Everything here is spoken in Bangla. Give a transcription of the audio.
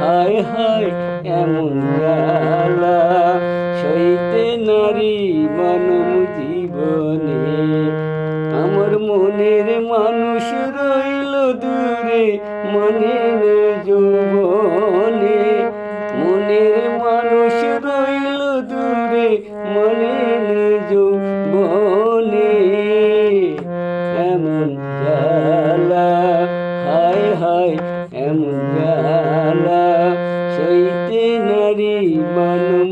হায় হায় এমন জ্বালা সইতে নারী মানব জীবনে। আমার মনের মানুষ রইল দূরে মানে যৌবনে, মনের মানুষ রইল দূরে মানে যৌবনে। এমন জ্বালা হায় হায় এমন জ্বালা সইতে নারী মানব